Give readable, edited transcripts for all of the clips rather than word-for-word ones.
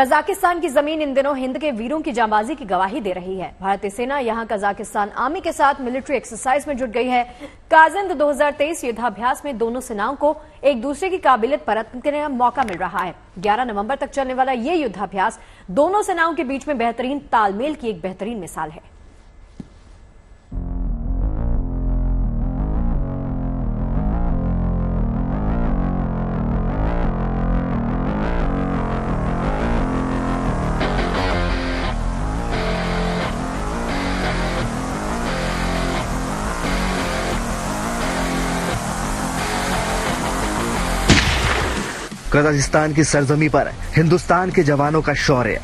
Kazakhstan की जमीन इन दिनों हिंद के वीरों की जांबाजी की गवाही दे रही है। भारतीय सेना यहां कजाकिस्तान आर्मी के साथ मिलिट्री एक्सरसाइज में जुट गई है। काजिंद 2023 युद्धाभ्यास में दोनों सेनाओं को एक दूसरे की काबिलियत परखने का मौका मिल रहा है। 11 नवंबर तक चलने वाला ये युद्धाभ्यास दोनों सेनाओं के बीच में बेहतरीन तालमेल की एक बेहतरीन मिसाल है। कजाकिस्तान की सरजमी पर हिंदुस्तान के जवानों का शौर्य,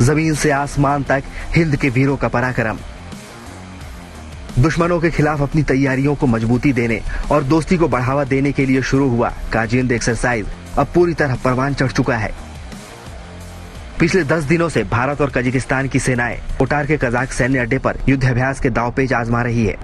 जमीन से आसमान तक हिंद के वीरों का पराक्रम। दुश्मनों के खिलाफ अपनी तैयारियों को मजबूती देने और दोस्ती को बढ़ावा देने के लिए शुरू हुआ काजिंद एक्सरसाइज अब पूरी तरह परवान चढ़ चुका है। पिछले 10 दिनों से भारत और कजाकिस्तान की सेनाएं ओटार के कजाक सैन्य अड्डे पर युद्धाभ्यास के दांवपेच आजमा रही है।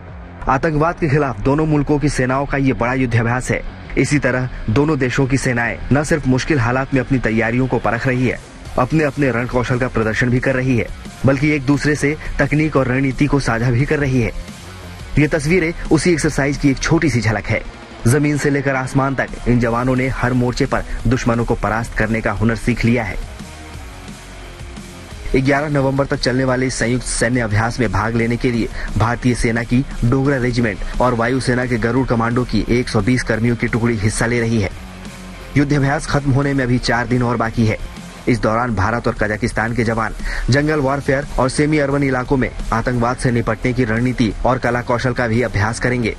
आतंकवाद के खिलाफ दोनों मुल्कों की सेनाओं का ये बड़ा युद्धाभ्यास है। इसी तरह दोनों देशों की सेनाएं न सिर्फ मुश्किल हालात में अपनी तैयारियों को परख रही है, अपने अपने रण कौशल का प्रदर्शन भी कर रही है, बल्कि एक दूसरे से तकनीक और रणनीति को साझा भी कर रही है। ये तस्वीरें उसी एक्सरसाइज की एक छोटी सी झलक है। जमीन से लेकर आसमान तक इन जवानों ने हर मोर्चे पर दुश्मनों को परास्त करने का हुनर सीख लिया है। 11 नवंबर तक चलने वाले इस संयुक्त सैन्य अभ्यास में भाग लेने के लिए भारतीय सेना की डोगरा रेजिमेंट और वायुसेना के गरुड़ कमांडो की 120 कर्मियों की टुकड़ी हिस्सा ले रही है। युद्धाभ्यास खत्म होने में अभी 4 दिन और बाकी है। इस दौरान भारत और कजाकिस्तान के जवान जंगल वॉरफेयर और सेमी अर्बन इलाकों में आतंकवाद से निपटने की रणनीति और कला कौशल का भी अभ्यास करेंगे।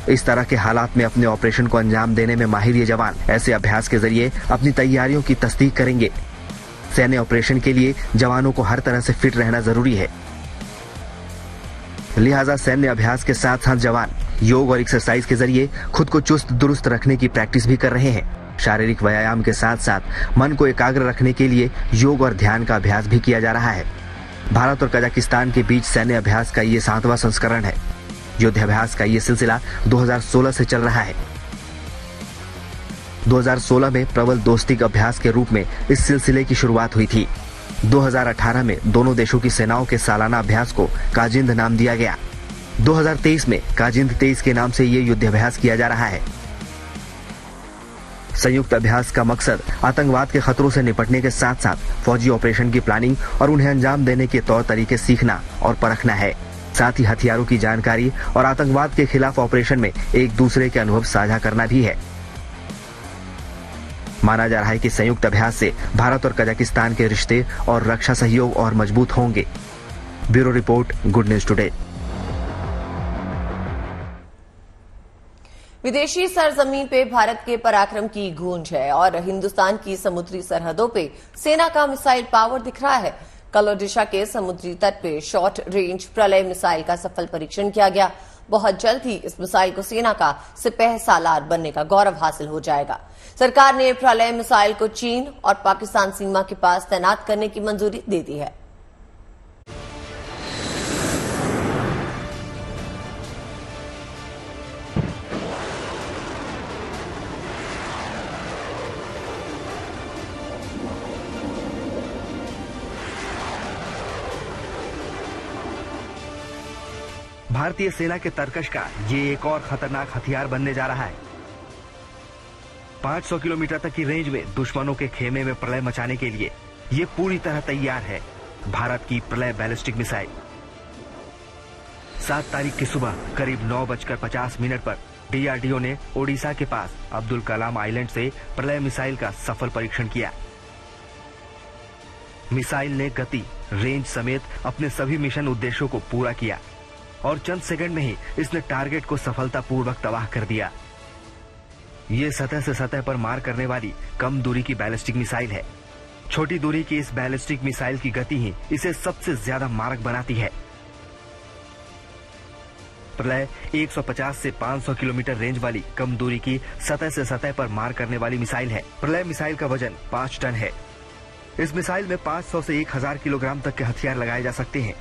इस तरह के हालात में अपने ऑपरेशन को अंजाम देने में माहिर ये जवान ऐसे अभ्यास के जरिए अपनी तैयारियों की तस्दीक करेंगे। सैन्य ऑपरेशन के लिए जवानों को हर तरह से फिट रहना जरूरी है। लिहाजा सैन्य अभ्यास के साथ साथ जवान योग और एक्सरसाइज के जरिए खुद को चुस्त दुरुस्त रखने की प्रैक्टिस भी कर रहे हैं। शारीरिक व्यायाम के साथ साथ मन को एकाग्र रखने के लिए योग और ध्यान का अभ्यास भी किया जा रहा है। भारत और कजाकिस्तान के बीच सैन्य अभ्यास का ये 7वां संस्करण है। युद्धाभ्यास का ये सिलसिला 2016 से चल रहा है। 2016 में प्रबल दोस्ती अभ्यास के रूप में इस सिलसिले की शुरुआत हुई थी। 2018 में दोनों देशों की सेनाओं के सालाना अभ्यास को काजिंद नाम दिया गया। 2023 में काजिंद 23 के नाम से ये युद्धाभ्यास किया जा रहा है। संयुक्त अभ्यास का मकसद आतंकवाद के खतरों से निपटने के साथ साथ फौजी ऑपरेशन की प्लानिंग और उन्हें अंजाम देने के तौर तरीके सीखना और परखना है। साथ ही हथियारों की जानकारी और आतंकवाद के खिलाफ ऑपरेशन में एक दूसरे के अनुभव साझा करना भी है। माना जा रहा है कि संयुक्त अभ्यास से भारत और कजाकिस्तान के रिश्ते और रक्षा सहयोग और मजबूत होंगे। Bureau report, good news today. विदेशी सरजमीन पे भारत के पराक्रम की गूंज है और हिंदुस्तान की समुद्री सरहदों पे सेना का मिसाइल पावर दिख रहा है। कल ओडिशा के समुद्री तट पे शॉर्ट रेंज प्रलय मिसाइल का सफल परीक्षण किया गया। बहुत जल्द ही इस मिसाइल को सेना का सिपह सालार बनने का गौरव हासिल हो जाएगा। सरकार ने प्रलय मिसाइल को चीन और पाकिस्तान सीमा के पास तैनात करने की मंजूरी दे दी है। भारतीय सेना के तरकश का ये एक और खतरनाक हथियार बनने जा रहा है। 500 किलोमीटर तक की रेंज में दुश्मनों के खेमे में प्रलय मचाने के लिए ये पूरी तरह तैयार है। भारत की प्रलय बैलिस्टिक मिसाइल 7 तारीख की सुबह करीब 9:50 पर डीआरडीओ ने ओडिशा के पास अब्दुल कलाम आइलैंड से प्रलय मिसाइल का सफल परीक्षण किया। मिसाइल ने गति, रेंज समेत अपने सभी मिशन उद्देश्यों को पूरा किया और चंद सेकंड में ही इसने टारगेट को सफलतापूर्वक तबाह कर दिया। ये सतह से सतह पर मार करने वाली कम दूरी की बैलिस्टिक मिसाइल है। छोटी दूरी की इस बैलिस्टिक मिसाइल की गति ही इसे सबसे ज्यादा मारक बनाती है। प्रलय 150 से 500 किलोमीटर रेंज वाली कम दूरी की सतह से सतह पर मार करने वाली मिसाइल है। प्रलय मिसाइल का वजन 5 टन है। इस मिसाइल में 500 से 1000 किलोग्राम तक के हथियार लगाए जा सकते हैं।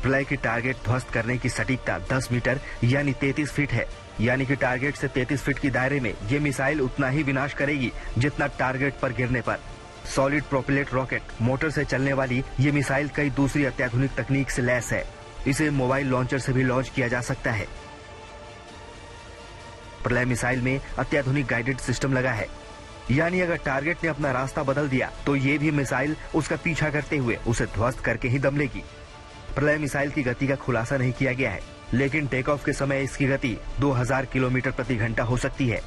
प्रलय की टारगेट ध्वस्त करने की सटीकता 10 मीटर यानी 33 फीट है। यानी कि टारगेट से 33 फीट की दायरे में ये मिसाइल उतना ही विनाश करेगी जितना टारगेट पर गिरने पर। सॉलिड प्रोपेलेट रॉकेट मोटर से चलने वाली ये मिसाइल कई दूसरी अत्याधुनिक तकनीक से लैस है। इसे मोबाइल लॉन्चर से भी लॉन्च किया जा सकता है। प्रलय मिसाइल में अत्याधुनिक गाइडेड सिस्टम लगा है, यानी अगर टारगेट ने अपना रास्ता बदल दिया तो ये भी मिसाइल उसका पीछा करते हुए उसे ध्वस्त करके ही दम लेगी। प्रलय मिसाइल की गति का खुलासा नहीं किया गया है, लेकिन टेक ऑफ के समय इसकी गति 2000 किलोमीटर प्रति घंटा हो सकती है।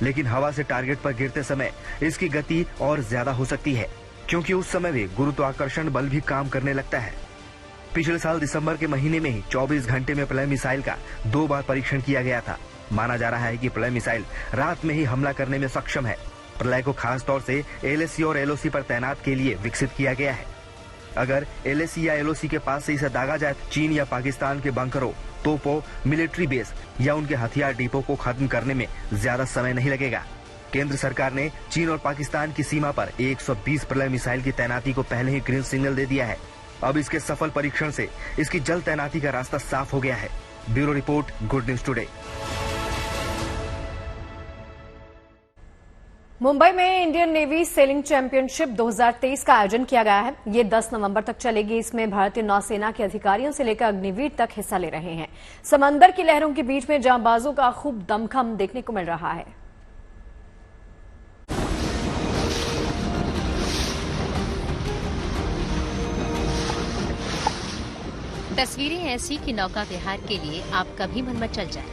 लेकिन हवा से टारगेट पर गिरते समय इसकी गति और ज्यादा हो सकती है, क्योंकि उस समय भी गुरुत्वाकर्षण बल भी काम करने लगता है। पिछले साल दिसंबर के महीने में ही 24 घंटे में प्रलय मिसाइल का 2 बार परीक्षण किया गया था। माना जा रहा है कि प्रलय मिसाइल रात में ही हमला करने में सक्षम है। प्रलय को खास तौर से LAC और LOC पर तैनात के लिए विकसित किया गया है। अगर LAC या LOC के पास से इसे दागा जाए तो चीन या पाकिस्तान के बंकरों, तोपों, मिलिट्री बेस या उनके हथियार डिपो को खत्म करने में ज्यादा समय नहीं लगेगा। केंद्र सरकार ने चीन और पाकिस्तान की सीमा पर 120 प्रलय मिसाइल की तैनाती को पहले ही ग्रीन सिग्नल दे दिया है। अब इसके सफल परीक्षण से इसकी जल्द तैनाती का रास्ता साफ हो गया है। Bureau report, good news today. Mumbai में इंडियन नेवी सेलिंग चैंपियनशिप 2023 का आयोजन किया गया है। ये 10 नवंबर तक चलेगी। इसमें भारतीय नौसेना के अधिकारियों से लेकर अग्निवीर तक हिस्सा ले रहे हैं। समंदर की लहरों के बीच में जांबाजों का खूब दमखम देखने को मिल रहा है। तस्वीरें ऐसी कि नौका विहार के लिए आपका भी मन मचल जाए।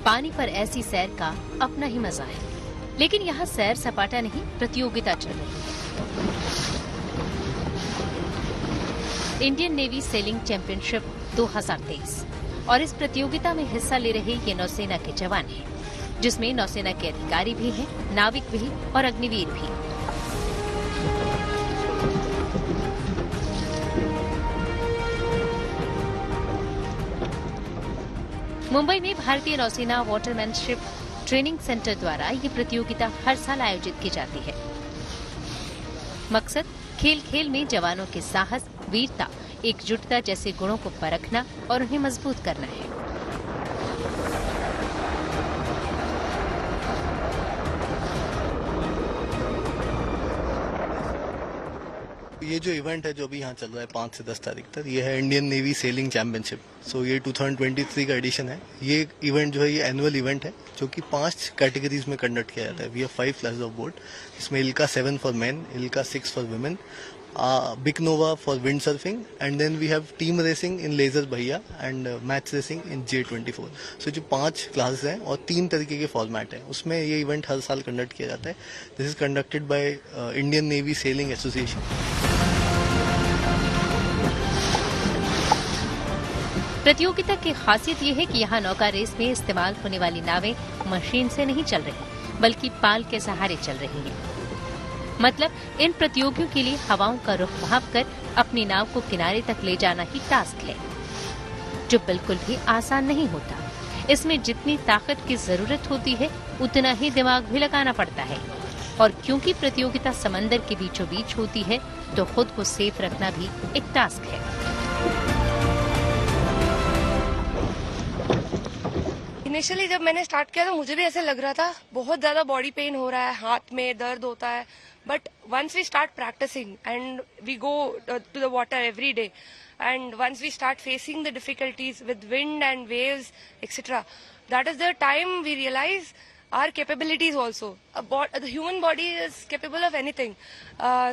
पानी पर ऐसी सैर का अपना ही मजा है, लेकिन यहाँ सैर सपाटा नहीं, प्रतियोगिता चल रही है। इंडियन नेवी सेलिंग चैंपियनशिप 2023 और इस प्रतियोगिता में हिस्सा ले रहे ये नौसेना के जवान हैं, जिसमें नौसेना के अधिकारी भी हैं, नाविक भी और अग्निवीर भी। मुंबई में भारतीय नौसेना वाटरमैनशिप ट्रेनिंग सेंटर द्वारा ये प्रतियोगिता हर साल आयोजित की जाती है। मकसद खेल खेल में जवानों के साहस, वीरता, एकजुटता जैसे गुणों को परखना और उन्हें मजबूत करना है। ये जो इवेंट है जो अभी यहाँ चल रहा है 5 से 10 तारीख तक, ये है इंडियन नेवी सेलिंग चैंपियनशिप। सो ये 2023 का एडिशन है। ये इवेंट जो है ये एनुअल इवेंट है जो कि 5 कैटेगरीज में कंडक्ट किया जाता है। We have 5 classes of boat, इसमें ILCA 7 for men, ILCA 6 for women, Big Nova for windsurfing, and then we have team racing in Laser भैया and match racing in J24। So जो 5 classes हैं और 3 तरीके के format हैं, उसमें ये इवेंट हर साल कंडक्ट किया जाता है। This is conducted by Indian navy selling association. प्रतियोगिता की खासियत ये है कि यहाँ नौका रेस में इस्तेमाल होने वाली नावें मशीन से नहीं चल रही, बल्कि पाल के सहारे चल रही हैं। मतलब इन प्रतियोगियों के लिए हवाओं का रुख भांपकर अपनी नाव को किनारे तक ले जाना ही टास्क है, जो बिल्कुल भी आसान नहीं होता। इसमें जितनी ताकत की जरूरत होती है, उतना ही दिमाग भी लगाना पड़ता है। और क्योंकि प्रतियोगिता समंदर के बीचों बीच होती है, तो खुद को सेफ रखना भी एक टास्क है। इनिशियली जब मैंने स्टार्ट किया तो मुझे भी ऐसे लग रहा था, बहुत ज्यादा बॉडी पेन हो रहा है, हाथ में दर्द होता है। But once we start practising and we go to the water every day, and once we start facing the difficulties with wind and waves etc, that is the time we realize our capabilities also. The human body is capable of anything,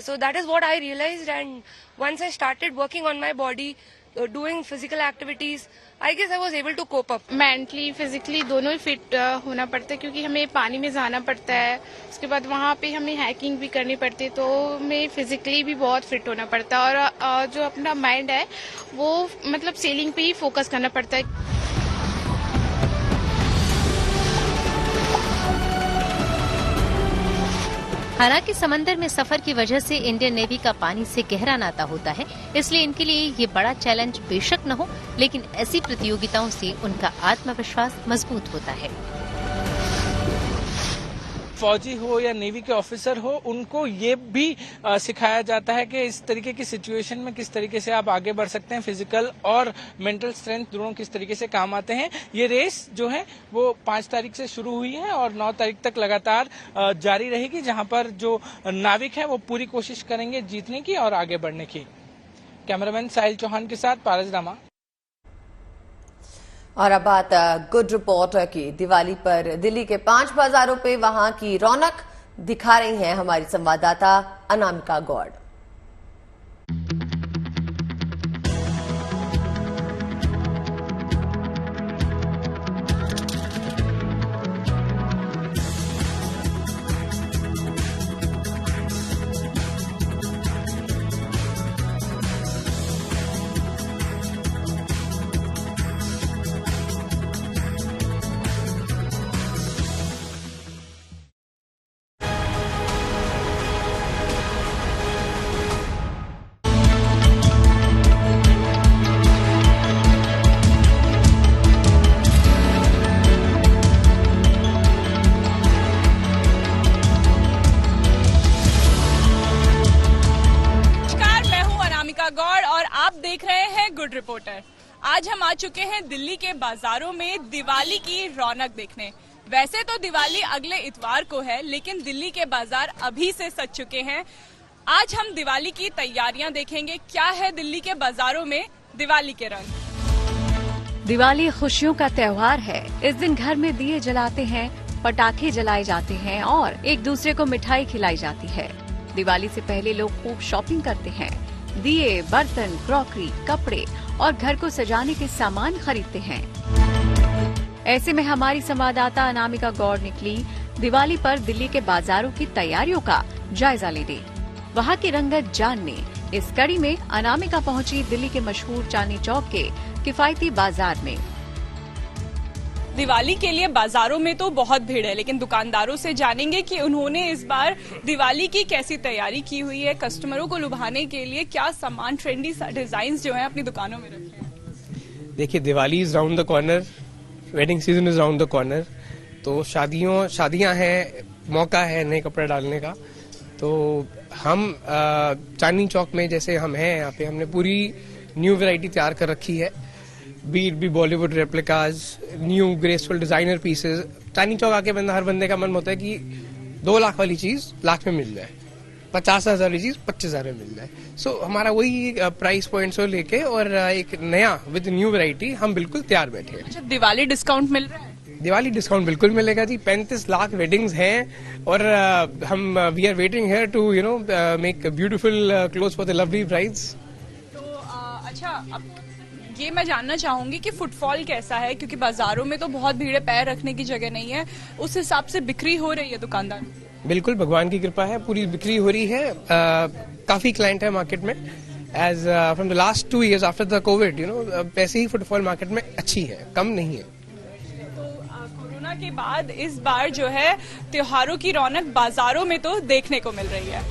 so that is what I realized. And once I started working on my body, doing physical activities, I guess I was able to cope up. Mentally physically दोनों ही fit होना पड़ता है, क्योंकि हमें पानी में जाना पड़ता है, उसके बाद वहाँ पे हमें हैकिंग भी करनी पड़ती है, तो हमें फिजिकली भी बहुत फिट होना पड़ता है। और जो अपना माइंड है वो मतलब सेलिंग पे ही फोकस करना पड़ता है। हालांकि समंदर में सफर की वजह से इंडियन नेवी का पानी से गहरा नाता होता है, इसलिए इनके लिए ये बड़ा चैलेंज बेशक न हो, लेकिन ऐसी प्रतियोगिताओं से उनका आत्मविश्वास मजबूत होता है। फौजी हो या नेवी के ऑफिसर हो, उनको ये भी सिखाया जाता है कि इस तरीके की सिचुएशन में किस तरीके से आप आगे बढ़ सकते हैं, फिजिकल और मेंटल स्ट्रेंथ दोनों किस तरीके से काम आते हैं। ये रेस जो है वो 5 तारीख से शुरू हुई है और 9 तारीख तक लगातार जारी रहेगी, जहां पर जो नाविक है वो पूरी कोशिश करेंगे जीतने की और आगे बढ़ने की। कैमरामैन साहिल चौहान के साथ पारस रामा। और अब बात गुड रिपोर्टर की। दिवाली पर दिल्ली के 5 बाजारों पे वहां की रौनक दिखा रही हैं हमारी संवाददाता अनामिका गौड़। गौड़ और आप देख रहे हैं गुड रिपोर्टर। आज हम आ चुके हैं दिल्ली के बाजारों में दिवाली की रौनक देखने। वैसे तो दिवाली अगले इतवार को है, लेकिन दिल्ली के बाजार अभी से सज चुके हैं। आज हम दिवाली की तैयारियां देखेंगे। क्या है दिल्ली के बाजारों में दिवाली के रंग। दिवाली खुशियों का त्योहार है। इस दिन घर में दिए जलाते हैं, पटाखे जलाए जाते हैं और एक दूसरे को मिठाई खिलाई जाती है। दिवाली से पहले लोग खूब शॉपिंग करते हैं। दिए, बर्तन, क्रॉकरी, कपड़े और घर को सजाने के सामान खरीदते हैं। ऐसे में हमारी संवाददाता अनामिका गौड़ निकली दिवाली पर दिल्ली के बाजारों की तैयारियों का जायजा लेने, वहां की रंगत जानने। इस कड़ी में अनामिका पहुंची दिल्ली के मशहूर चांदनी चौक के किफायती बाजार में। दिवाली के लिए बाजारों में तो बहुत भीड़ है, लेकिन दुकानदारों से जानेंगे कि उन्होंने इस बार दिवाली की कैसी तैयारी की हुई है। कस्टमरों को लुभाने के लिए क्या सामान, ट्रेंडी डिजाइन जो है अपनी दुकानों में रखे हैं। देखिए, Diwali is round the corner, wedding season is round the corner. तो शादियां हैं, मौका है नए कपड़े डालने का। तो हम चांदनी चौक में जैसे हम हैं यहाँ पे, हमने पूरी न्यू वैरायटी तैयार कर रखी है। बी Bollywood replicas, new graceful designer pieces. Chandni Chowk आके हर बंदे का मन होता है कि 2 लाख वाली चीज लाख में मिल जाए, 50,000 वाली चीज 25,000 में मिल जाए। सो हमारा वही प्राइस पॉइंट से लेके और एक नया विद न्यू वैरायटी हम बिल्कुल तैयार बैठे हैं। अच्छा, दिवाली डिस्काउंट मिल रहा है? दिवाली डिस्काउंट बिल्कुल मिलेगा जी। 35 लाख वेडिंग्स हैं और हम we are waiting here to make beautiful clothes for the lovely brides. तो अच्छा, अब ये मैं जानना चाहूंगी कि फुटफॉल कैसा है, क्योंकि बाजारों में तो बहुत भीड़ है, पैर रखने की जगह नहीं है। उस हिसाब से बिक्री हो रही है दुकानदार? बिल्कुल, भगवान की कृपा है, पूरी बिक्री हो रही है। काफी क्लाइंट है मार्केट में। As from the last 2 years after the Covid, वैसे ही फुटफॉल मार्केट में अच्छी है, कम नहीं है। तो कोरोना के बाद इस बार जो है त्योहारों की रौनक बाजारों में तो देखने को मिल रही है।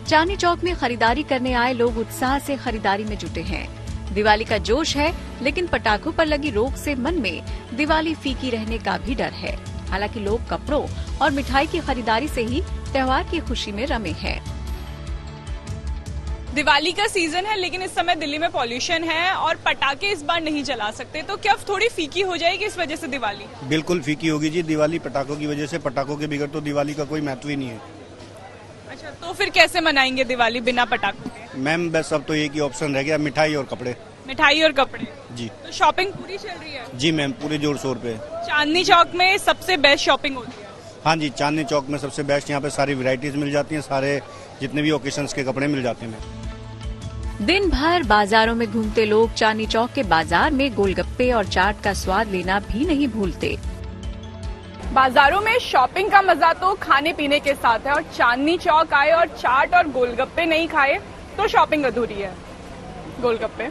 चांदनी चौक में खरीदारी करने आए लोग उत्साह से खरीदारी में जुटे हैं। दिवाली का जोश है, लेकिन पटाखों पर लगी रोक से मन में दिवाली फीकी रहने का भी डर है। हालांकि लोग कपड़ों और मिठाई की खरीदारी से ही त्योहार की खुशी में रमे हैं। दिवाली का सीजन है, लेकिन इस समय दिल्ली में पॉल्यूशन है और पटाखे इस बार नहीं जला सकते, तो क्या थोड़ी फीकी हो जाएगी इस वजह से दिवाली? बिल्कुल फीकी होगी जी दिवाली पटाखों की वजह से। पटाखों के बिगड़ तो दिवाली का कोई महत्व ही नहीं है। अच्छा, तो फिर कैसे मनाएंगे दिवाली बिना पटाखों के? मैम, बस अब तो एक ही ऑप्शन रह गया, मिठाई और कपड़े। मिठाई और कपड़े जी। तो शॉपिंग पूरी चल रही है? जी मैम, पूरे जोर शोर पे। चांदनी चौक में सबसे बेस्ट शॉपिंग होती है? हाँ जी, चांदनी चौक में सबसे बेस्ट। यहाँ पे सारी वैरायटीज मिल जाती हैं, सारे जितने भी ओकेशंस के कपड़े मिल जाते हैं। दिन भर बाजारों में घूमते लोग चांदनी चौक के बाजार में गोलगप्पे और चाट का स्वाद लेना भी नहीं भूलते। बाजारों में शॉपिंग का मजा तो खाने पीने के साथ है, और चांदनी चौक आए और चाट और गोलगप्पे नहीं खाए तो शॉपिंग अधूरी है। गोलगप्पे,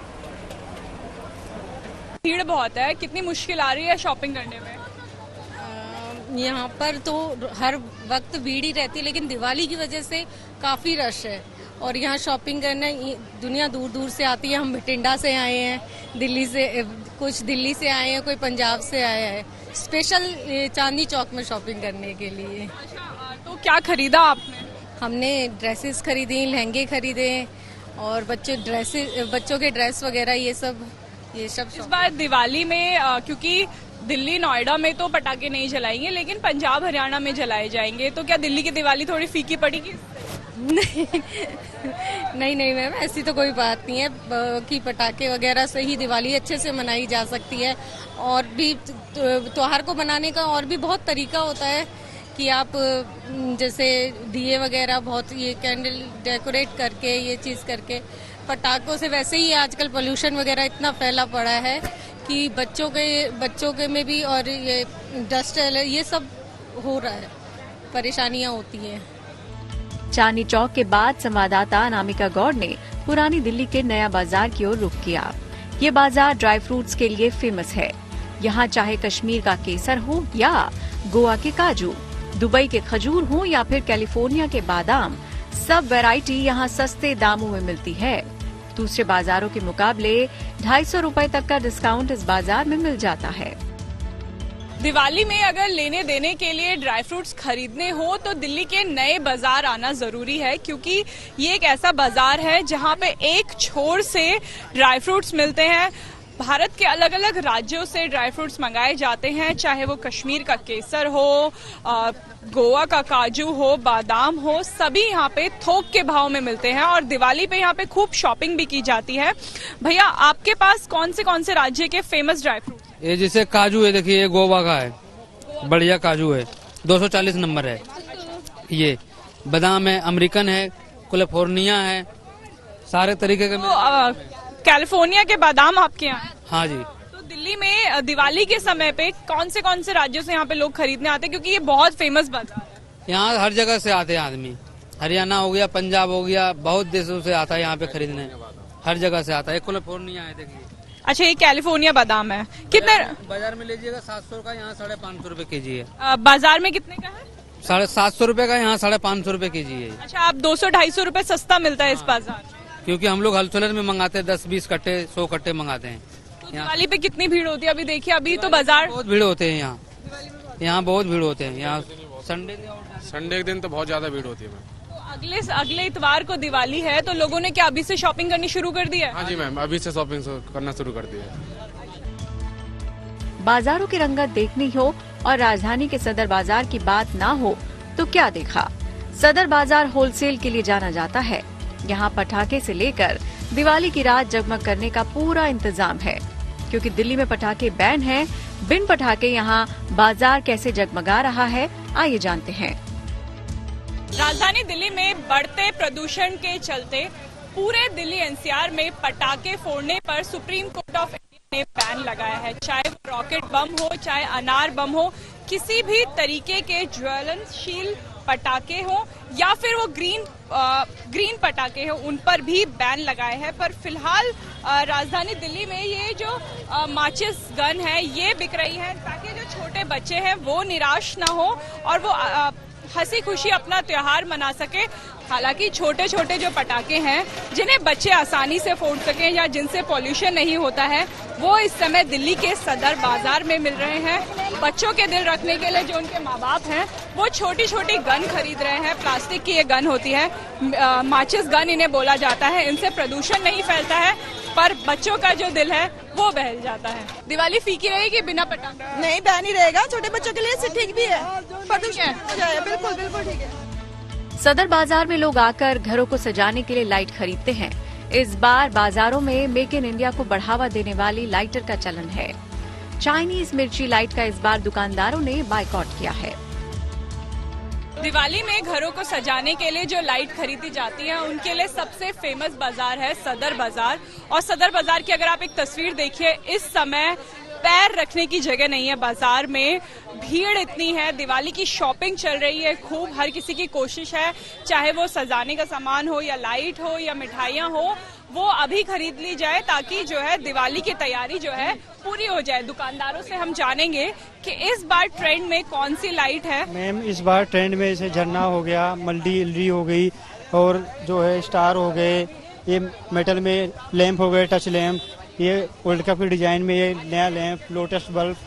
भीड़ बहुत है, कितनी मुश्किल आ रही है शॉपिंग करने में? यहाँ पर तो हर वक्त भीड़ ही रहती है, लेकिन दिवाली की वजह से काफी रश है और यहाँ शॉपिंग करने दुनिया दूर दूर से आती है। हम बठिंडा से आए हैं, दिल्ली से, कुछ दिल्ली से आए हैं, कोई पंजाब से आए हैं, स्पेशल चांदनी चौक में शॉपिंग करने के लिए। अच्छा, क्या खरीदा आपने? हमने ड्रेसेस खरीदी, लहंगे खरीदे और बच्चों के ड्रेस वगैरह ये सब इस बार दिवाली में क्योंकि दिल्ली नोएडा में तो पटाखे नहीं जलाएंगे लेकिन पंजाब हरियाणा में जलाए जाएंगे, तो क्या दिल्ली की दिवाली थोड़ी फीकी पड़ेगी? नहीं मैम, ऐसी तो कोई बात नहीं है कि पटाखे वगैरह से ही दिवाली अच्छे से मनाई जा सकती है। और भी त्योहार को मनाने का और भी बहुत तरीका होता है कि आप जैसे दिए वगैरह बहुत ये कैंडल डेकोरेट करके ये चीज करके, पटाखों से वैसे ही आजकल पोल्यूशन वगैरह इतना फैला पड़ा है कि बच्चों के में भी और ये डस्ट ये सब हो रहा है, परेशानियां होती हैं। चांदनी चौक के बाद संवाददाता अनामिका गौड़ ने पुरानी दिल्ली के नया बाजार की ओर रुख किया। ये बाजार ड्राई फ्रूट्स के लिए फेमस है। यहाँ चाहे कश्मीर का केसर हो या गोवा के काजू, दुबई के खजूर हो या फिर कैलिफोर्निया के बादाम, सब वैरायटी यहाँ सस्ते दामों में मिलती है। दूसरे बाजारों के मुकाबले 250 रुपए तक का डिस्काउंट इस बाजार में मिल जाता है। दिवाली में अगर लेने देने के लिए ड्राई फ्रूट्स खरीदने हो तो दिल्ली के नए बाजार आना जरूरी है, क्योंकि ये एक ऐसा बाजार है जहाँ पे एक छोर से ड्राई फ्रूट्स मिलते हैं। भारत के अलग अलग राज्यों से ड्राई फ्रूट्स मंगाए जाते हैं, चाहे वो कश्मीर का केसर हो, गोवा का काजू हो, बादाम हो, सभी यहाँ पे थोक के भाव में मिलते हैं और दिवाली पे यहाँ पे खूब शॉपिंग भी की जाती है। भैया, आपके पास कौन से राज्य के फेमस ड्राई फ्रूट? ये जैसे काजू है, देखिए ये गोवा का है, बढ़िया काजू है, 240 नंबर है। ये बादाम है, अमेरिकन है, कैलिफोर्निया है, सारे तरीके के। कैलिफोर्निया के बादाम आपके यहाँ? हाँ जी। तो दिल्ली में दिवाली के समय पे कौन से राज्यों से यहाँ पे लोग खरीदने आते हैं, क्योंकि ये बहुत फेमस बाजार है? यहाँ हर जगह से आते हैं आदमी, हरियाणा हो गया, पंजाब हो गया, बहुत देशों से आता है यहाँ पे खरीदने, हर जगह से आता है। कैलिफोर्निया है, देखिए। अच्छा, ये कैलिफोर्निया बादाम है, कितने बाजार में लीजिएगा? 700 का, यहाँ 550 रुपए केजी है। बाजार में कितने का है? 750 रुपए का, यहाँ 550 रुपए केजी है। अच्छा, आप 200-250 रुपए सस्ता मिलता है इस बाजार? क्योंकि हम लोग होलसेलर में मंगाते हैं, 10-20 कट्टे, 100 कट्टे मंगाते हैं। तो दिवाली पे कितनी भीड़ होती है? अभी देखिए, अभी तो बाजार बहुत भीड़ होते हैं यहाँ बहुत भीड़ होते हैं यहाँ। संडे के दिन तो बहुत ज्यादा भीड़ होती है मैम। तो अगले इतवार को दिवाली है, तो लोगों ने क्या अभी से शॉपिंग करनी शुरू कर दी है? हाँ जी मैम, अभी से शॉपिंग करना शुरू कर दी है। बाजारों की रंगत देखनी हो और राजधानी के सदर बाजार की बात ना हो तो क्या देखा। सदर बाजार होलसेल के लिए जाना जाता है। यहाँ पटाखे से लेकर दिवाली की रात जगमग करने का पूरा इंतजाम है। क्योंकि दिल्ली में पटाखे बैन हैं, बिन पटाखे यहाँ बाजार कैसे जगमगा रहा है, आइए जानते हैं। राजधानी दिल्ली में बढ़ते प्रदूषण के चलते पूरे दिल्ली एनसीआर में पटाखे फोड़ने पर सुप्रीम कोर्ट ऑफ इंडिया ने बैन लगाया है। चाहे वो रॉकेट बम हो, चाहे अनार बम हो, किसी भी तरीके के ज्वलनशील पटाखे हो या फिर वो ग्रीन पटाखे हो, उन पर भी बैन लगाए हैं। पर फिलहाल राजधानी दिल्ली में ये जो माचिस गन है ये बिक रही है, ताकि जो छोटे बच्चे हैं वो निराश ना हो और वो हंसी खुशी अपना त्योहार मना सके। हालांकि छोटे छोटे जो पटाखे हैं जिन्हें बच्चे आसानी से फोड़ सकें या जिनसे पॉल्यूशन नहीं होता है, वो इस समय दिल्ली के सदर बाजार में मिल रहे हैं। बच्चों के दिल रखने के लिए जो उनके माँ बाप हैं वो छोटी छोटी गन खरीद रहे हैं। प्लास्टिक की ये गन होती है, माचिस गन इन्हें बोला जाता है। इनसे प्रदूषण नहीं फैलता है, पर बच्चों का जो दिल है वो बहल जाता है। दिवाली फीकी रहेगी बिना पटाखे? नहीं, बैन ही रहेगा। छोटे बच्चों के लिए ठीक भी है, प्रदूषण हो जाए। बिल्कुल बिल्कुल ठीक है। सदर बाजार में लोग आकर घरों को सजाने के लिए लाइट खरीदते हैं। इस बार बाजारों में मेक इन इंडिया को बढ़ावा देने वाली लाइटर का चलन है। चाइनीज मिर्ची लाइट का इस बार दुकानदारों ने बायकॉट किया है। दिवाली में घरों को सजाने के लिए जो लाइट खरीदी जाती है उनके लिए सबसे फेमस बाजार है सदर बाजार। और सदर बाजार की अगर आप एक तस्वीर देखिए, इस समय पैर रखने की जगह नहीं है बाजार में। भीड़ इतनी है, दिवाली की शॉपिंग चल रही है खूब। हर किसी की कोशिश है, चाहे वो सजाने का सामान हो या लाइट हो या मिठाइयाँ हो, वो अभी खरीद ली जाए ताकि जो है दिवाली की तैयारी जो है पूरी हो जाए। दुकानदारों से हम जानेंगे कि इस बार ट्रेंड में कौन सी लाइट है। मैम, इस बार ट्रेंड में जैसे झरना हो गया, मल्टी एलईडी हो गई और जो है स्टार हो गए, ये मेटल में लैंप हो गए, टच लैंप, ये वर्ल्ड कप के डिजाइन में ये नया लैंप, लोटस बल्ब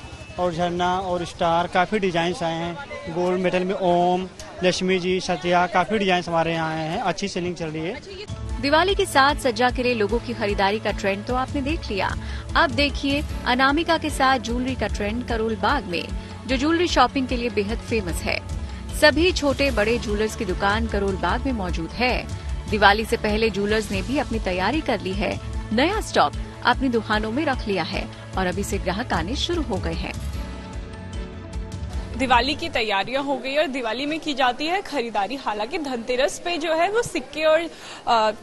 और झरना और स्टार, काफी डिजाइन आए हैं। गोल्ड मेटल में ओम, लक्ष्मी जी, सत्या, काफी डिजाइन हमारे यहाँ आए हैं। अच्छी सेलिंग चल रही है। दिवाली की साज सज्जा के लिए लोगों की खरीदारी का ट्रेंड तो आपने देख लिया। अब देखिए अनामिका के साथ ज्वेलरी का ट्रेंड करोल बाग में, जो ज्वेलरी शॉपिंग के लिए बेहद फेमस है। सभी छोटे बड़े ज्वेलर्स की दुकान करोल बाग में मौजूद है। दिवाली से पहले ज्वेलर्स ने भी अपनी तैयारी कर ली है। नया स्टॉक अपनी दुकानों में रख लिया है और अभी से ग्राहक आने शुरू हो गए हैं। दिवाली की तैयारियां हो गई और दिवाली में की जाती है खरीदारी। हालांकि धनतेरस पे जो है वो सिक्के और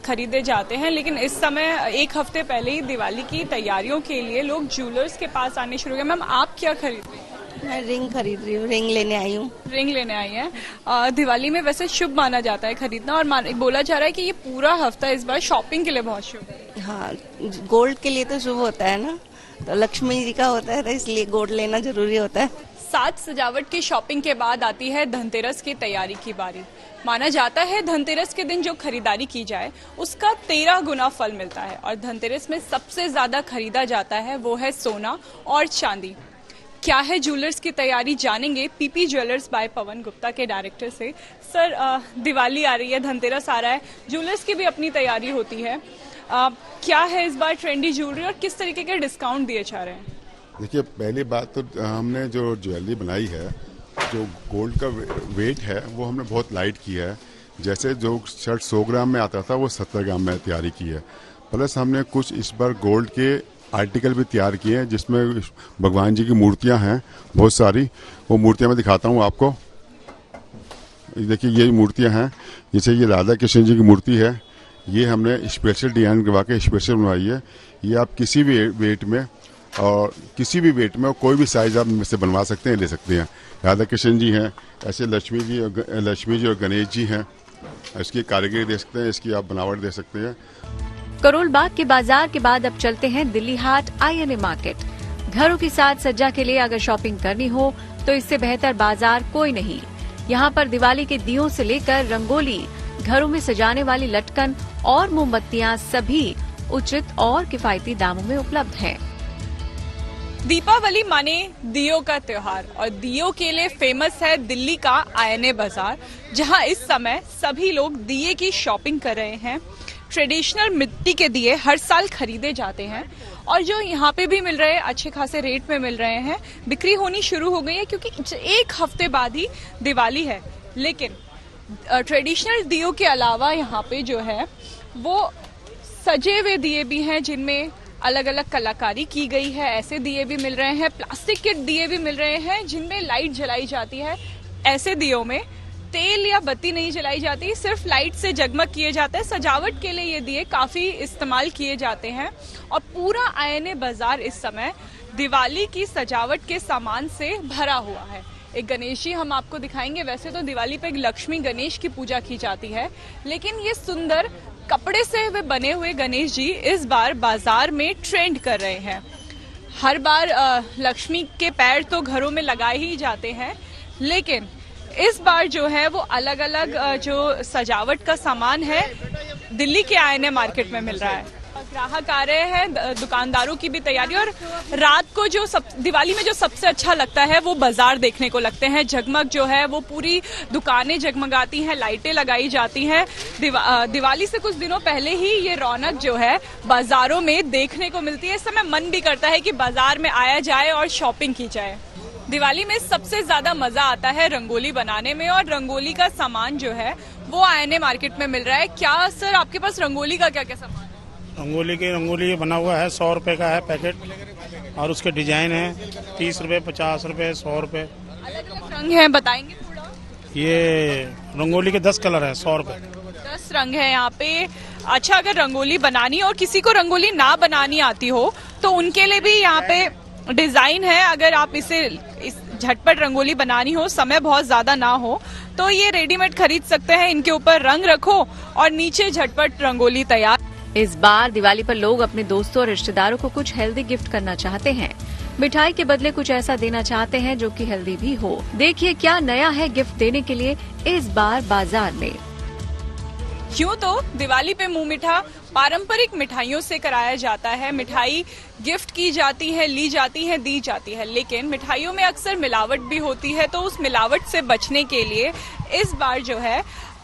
खरीदे जाते हैं, लेकिन इस समय एक हफ्ते पहले ही दिवाली की तैयारियों के लिए लोग ज्वेलर्स के पास आने शुरू हो गए। मैम, आप क्या खरीद रही हैं? मैं रिंग खरीद रही हूँ, रिंग लेने आई हूँ। रिंग लेने आई हैं। दिवाली में वैसे शुभ माना जाता है खरीदना, और बोला जा रहा है कि ये पूरा हफ्ता इस बार शॉपिंग के लिए बहुत शुभ है। हाँ, गोल्ड के लिए तो शुभ होता है ना, तो लक्ष्मी जी का होता है, तो इसलिए गोल्ड लेना जरूरी होता है। साज सजावट की शॉपिंग के बाद आती है धनतेरस की तैयारी की बारी। माना जाता है धनतेरस के दिन जो खरीदारी की जाए उसका 13 गुना फल मिलता है, और धनतेरस में सबसे ज्यादा खरीदा जाता है वो है सोना और चांदी। क्या है ज्वेलर्स की तैयारी, जानेंगे PP jewellers bye Pawan Gupta के डायरेक्टर से। सर, दिवाली आ रही है, धनतेरस आ रहा है, ज्वेलर्स की भी अपनी तैयारी होती है। क्या है इस बार ट्रेंडी ज्वेलरी और किस तरीके के डिस्काउंट दिए जा रहे हैं? देखिए, पहली बात तो हमने जो ज्वेलरी बनाई है, जो गोल्ड का वेट है वो हमने बहुत लाइट किया है। जैसे जो शर्ट 100 ग्राम में आता था वो 70 ग्राम में तैयारी की है। प्लस हमने कुछ इस बार गोल्ड के आर्टिकल भी तैयार किए हैं, जिसमें भगवान जी की मूर्तियां हैं बहुत सारी। वो मूर्तियां मैं दिखाता हूँ आपको। देखिए, ये मूर्तियां हैं, जैसे ये राधा कृष्ण जी की मूर्ति है, ये हमने स्पेशल डिजाइन करवा के स्पेशल बनवाई है। ये आप किसी भी वेट में और किसी भी वेट में कोई भी साइज आप से बनवा सकते हैं, ले सकते हैं। राधा कृष्ण जी हैं, ऐसे लक्ष्मी जी और गणेश जी हैं। इसकी कारीगरी दे सकते हैं, इसकी आप बनावट दे सकते हैं। करोल बाग के बाजार के बाद अब चलते हैं दिल्ली हाट INA मार्केट। घरों की साज सज्जा के लिए अगर शॉपिंग करनी हो तो इससे बेहतर बाजार कोई नहीं। यहाँ पर दिवाली के दियों से लेकर रंगोली, घरों में सजाने वाली लटकन और मोमबत्तियाँ सभी उचित और किफायती दामों में उपलब्ध हैं। दीपावली माने दियों का त्योहार, और दियों के लिए फेमस है दिल्ली का INA बाजार, जहां इस समय सभी लोग दिए की शॉपिंग कर रहे हैं। ट्रेडिशनल मिट्टी के दिए हर साल खरीदे जाते हैं और जो यहाँ पे भी मिल रहे हैं अच्छे खासे रेट में मिल रहे हैं। बिक्री होनी शुरू हो गई है क्योंकि एक हफ्ते बाद ही दिवाली है। लेकिन ट्रेडिशनल दियों के अलावा यहाँ पे जो है वो सजे हुए दिए भी हैं, जिनमें अलग अलग कलाकारी की गई है। ऐसे दिए भी मिल रहे हैं, प्लास्टिक के दिए भी मिल रहे हैं जिनमें लाइट जलाई जाती है। ऐसे दियों में तेल या बत्ती नहीं जलाई जाती, सिर्फ लाइट से जगमग किए जाते हैं। सजावट के लिए ये दिए काफी इस्तेमाल किए जाते हैं और पूरा INA बाजार इस समय दिवाली की सजावट के सामान से भरा हुआ है। एक गणेश जी हम आपको दिखाएंगे। वैसे तो दिवाली पे लक्ष्मी गणेश की पूजा की जाती है, लेकिन ये सुंदर कपड़े से वे बने हुए गणेश जी इस बार बाजार में ट्रेंड कर रहे हैं। हर बार लक्ष्मी के पैर तो घरों में लगाए ही जाते हैं, लेकिन इस बार जो है वो अलग अलग जो सजावट का सामान है दिल्ली के INA मार्केट में मिल रहा है। ग्राहक आ रहे हैं, दुकानदारों की भी तैयारी। और रात को जो दिवाली में जो सबसे अच्छा लगता है वो बाजार देखने को लगते हैं। जगमग जो है वो पूरी दुकानें जगमगाती हैं, लाइटें लगाई जाती हैं। दिवाली से कुछ दिनों पहले ही ये रौनक जो है बाजारों में देखने को मिलती है। इस समय मन भी करता है कि बाजार में आया जाए और शॉपिंग की जाए। दिवाली में सबसे ज्यादा मजा आता है रंगोली बनाने में, और रंगोली का सामान जो है वो INA मार्केट में मिल रहा है। क्या सर आपके पास रंगोली का क्या क्या सामान? रंगोली बना हुआ है, 100 रुपए का है पैकेट, और उसके डिजाइन है 30 रुपए, 50 रुपए, 100 रुपए। अलग अलग रंग हैं, बताएंगे थोड़ा? ये रंगोली के 10 कलर है, 100 रुपए। 10 रंग है यहाँ पे। अच्छा, अगर रंगोली बनानी और किसी को रंगोली ना बनानी आती हो तो उनके लिए भी यहाँ पे डिजाइन है। अगर आप इस झटपट रंगोली बनानी हो, समय बहुत ज्यादा ना हो, तो ये रेडीमेड खरीद सकते हैं। इनके ऊपर रंग रखो और नीचे झटपट रंगोली तैयार। इस बार दिवाली पर लोग अपने दोस्तों और रिश्तेदारों को कुछ हेल्दी गिफ्ट करना चाहते हैं। मिठाई के बदले कुछ ऐसा देना चाहते हैं जो कि हेल्दी भी हो। देखिए क्या नया है गिफ्ट देने के लिए इस बार बाजार में। यूं तो दिवाली पे मुंह मीठा पारंपरिक मिठाइयों से कराया जाता है। मिठाई गिफ्ट की जाती है, ली जाती है, दी जाती है, लेकिन मिठाइयों में अक्सर मिलावट भी होती है। तो उस मिलावट से बचने के लिए इस बार जो है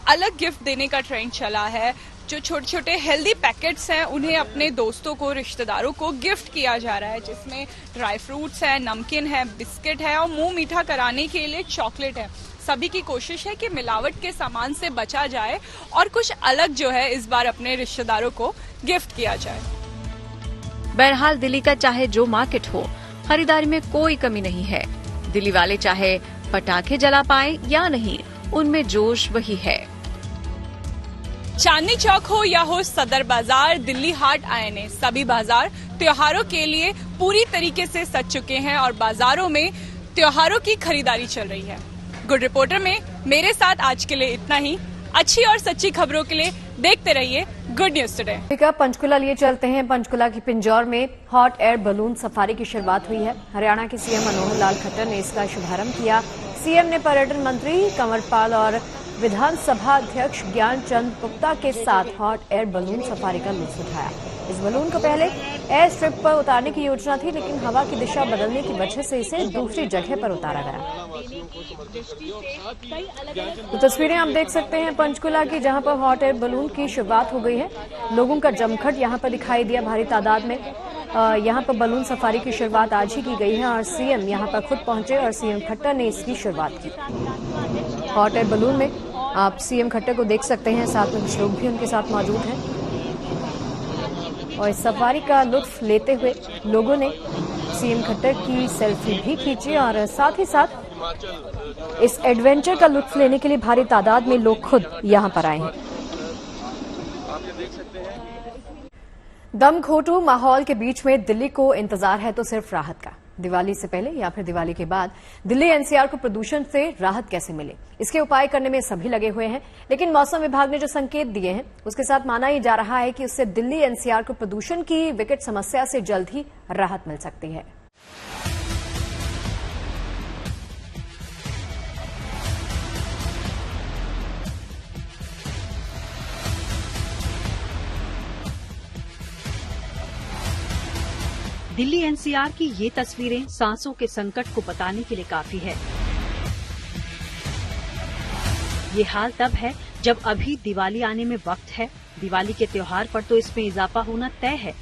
अलग गिफ्ट देने का ट्रेंड चला है। जो छोटे छोटे हेल्दी पैकेट्स हैं उन्हें अपने दोस्तों को, रिश्तेदारों को गिफ्ट किया जा रहा है, जिसमें ड्राई फ्रूट्स है, नमकीन है, बिस्किट है और मुंह मीठा कराने के लिए चॉकलेट है। सभी की कोशिश है कि मिलावट के सामान से बचा जाए और कुछ अलग जो है इस बार अपने रिश्तेदारों को गिफ्ट किया जाए। बहरहाल दिल्ली का चाहे जो मार्केट हो, खरीदारी में कोई कमी नहीं है। दिल्ली वाले चाहे पटाखे जला पाए या नहीं, उनमें जोश वही है। चांदनी चौक हो या हो सदर बाजार, दिल्ली हाट आईएनए, सभी बाजार त्योहारों के लिए पूरी तरीके से सज चुके हैं और बाजारों में त्योहारों की खरीदारी चल रही है। गुड रिपोर्टर में मेरे साथ आज के लिए इतना ही। अच्छी और सच्ची खबरों के लिए देखते रहिए गुड न्यूज टुडे। पंचकुला लिए चलते हैं। पंचकुला की पिंजौर में हॉट एयर बलून सफारी की शुरुआत हुई है। हरियाणा के सीएम मनोहर लाल खट्टर ने इसका शुभारंभ किया। सीएम ने पर्यटन मंत्री कंवरपाल और विधानसभा अध्यक्ष ज्ञानचंद गुप्ता के साथ हॉट एयर बलून सफारी का लुत्फ उठाया। इस बलून को पहले एयर स्ट्रिप पर उतारने की योजना थी, लेकिन हवा की दिशा बदलने की वजह से इसे दूसरी जगह पर उतारा गया। तो तस्वीरें आप देख सकते हैं पंचकुला की, जहां पर हॉट एयर बलून की शुरुआत हो गई है। लोगों का जमघट यहां पर दिखाई दिया भारी तादाद में। यहां पर बलून सफारी की शुरुआत आज ही की गई है और सीएम यहां पर खुद पहुंचे और सीएम खट्टर ने इसकी शुरुआत की। हॉट एयर बलून में आप सीएम खट्टर को देख सकते हैं, साथ में कुछ लोग भी उनके साथ मौजूद हैं और इस सफारी का लुत्फ लेते हुए लोगों ने सीएम खट्टर की सेल्फी भी खींची और साथ ही साथ इस एडवेंचर का लुत्फ लेने के लिए भारी तादाद में लोग खुद यहां पर आए हैं। दमघोटू माहौल के बीच में दिल्ली को इंतजार है तो सिर्फ राहत का। दिवाली से पहले या फिर दिवाली के बाद दिल्ली एनसीआर को प्रदूषण से राहत कैसे मिले, इसके उपाय करने में सभी लगे हुए हैं। लेकिन मौसम विभाग ने जो संकेत दिए हैं उसके साथ माना ही जा रहा है कि उससे दिल्ली एनसीआर को प्रदूषण की विकट समस्या से जल्द ही राहत मिल सकती है। दिल्ली एनसीआर की ये तस्वीरें सांसों के संकट को बताने के लिए काफी है। ये हाल तब है जब अभी दिवाली आने में वक्त है। दिवाली के त्योहार पर तो इसमें इजाफा होना तय है।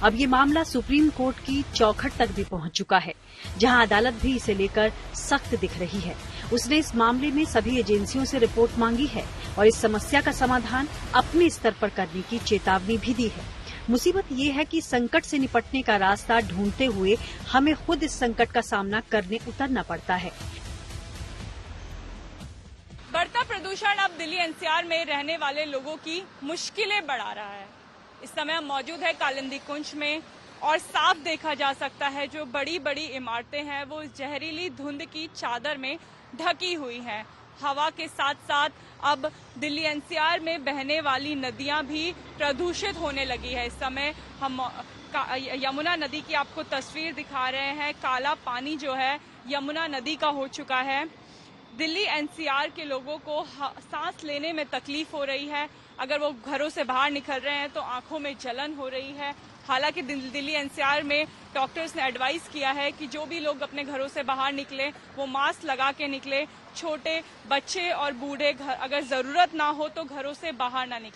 अब ये मामला सुप्रीम कोर्ट की चौखट तक भी पहुंच चुका है, जहां अदालत भी इसे लेकर सख्त दिख रही है। उसने इस मामले में सभी एजेंसियों से रिपोर्ट मांगी है और इस समस्या का समाधान अपने स्तर पर करने की चेतावनी भी दी है। मुसीबत ये है कि संकट से निपटने का रास्ता ढूंढते हुए हमें खुद इस संकट का सामना करने उतरना पड़ता है। बढ़ता प्रदूषण अब दिल्ली एनसीआर में रहने वाले लोगों की मुश्किलें बढ़ा रहा है। इस समय हम मौजूद है कालिंदी कुंज में और साफ देखा जा सकता है जो बड़ी बड़ी इमारतें हैं वो जहरीली धुंध की चादर में ढकी हुई हैं। हवा के साथ साथ अब दिल्ली एनसीआर में बहने वाली नदियां भी प्रदूषित होने लगी है। इस समय हम यमुना नदी की आपको तस्वीर दिखा रहे हैं। काला पानी जो है यमुना नदी का हो चुका है। दिल्ली एनसीआर के लोगों को सांस लेने में तकलीफ हो रही है। अगर वो घरों से बाहर निकल रहे हैं तो आंखों में जलन हो रही है। हालांकि दिल्ली एनसीआर में डॉक्टर्स ने एडवाइस किया है कि जो भी लोग अपने घरों से बाहर निकले वो मास्क लगा के निकले। छोटे बच्चे और बूढ़े अगर जरूरत ना हो तो घरों से बाहर ना निकले।